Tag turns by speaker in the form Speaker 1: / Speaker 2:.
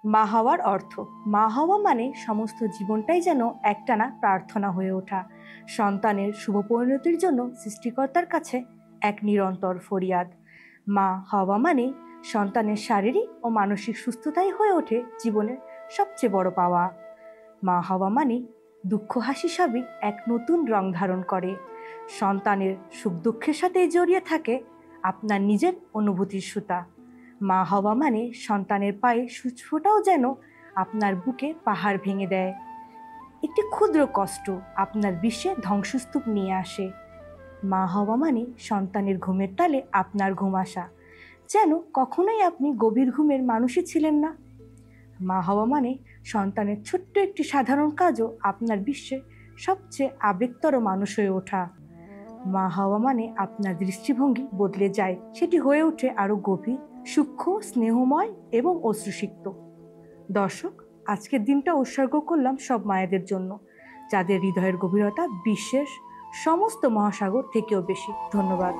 Speaker 1: মা হওয়ার অর্থ। মা হওয়া মানে সমস্ত জীবনটাই যেন একটানা প্রার্থনা হয়ে ওঠা, সন্তানের শুভ পরিণতির জন্য সৃষ্টিকর্তার কাছে এক নিরন্তর ফরিয়াদ। মা হওয়া মানে সন্তানের শারীরিক ও মানসিক সুস্থতাই হয়ে ওঠে জীবনের সবচেয়ে বড় পাওয়া। মা হওয়া মানে দুঃখ হাসি সবই এক নতুন রং ধারণ করে। সন্তানের সুখ দুঃখের সাথে জড়িয়ে থাকে আপনার নিজের অনুভূতির সুতা। মা হওয়া মানে সন্তানের পায়ে সূচফোঁটাও যেন আপনার বুকে পাহাড় ভেঙে দেয়। একটি ক্ষুদ্র কষ্ট আপনার বিশ্বে ধ্বংসস্তূপ নিয়ে আসে। মা হওয়া মানে সন্তানের ঘুমের তালে আপনার ঘুম আসা, যেন কখনোই আপনি গভীর ঘুমের মানুষই ছিলেন না। মা হওয়া মানে সন্তানের ছোট্ট একটি সাধারণ কাজও আপনার বিশ্বে সবচেয়ে আবেগতর মানুষ হয়ে ওঠা। মা হওয়া মানে আপনার দৃষ্টিভঙ্গি বদলে যায়, সেটি হয়ে ওঠে আরো গভীর, সূক্ষ্ম, স্নেহময় এবং অশ্রুসিক্ত। দর্শক, আজকের দিনটা উৎসর্গ করলাম সব মায়েদের জন্য, যাদের হৃদয়ের গভীরতা বিশ্বের সমস্ত মহাসাগর থেকেও বেশি। ধন্যবাদ।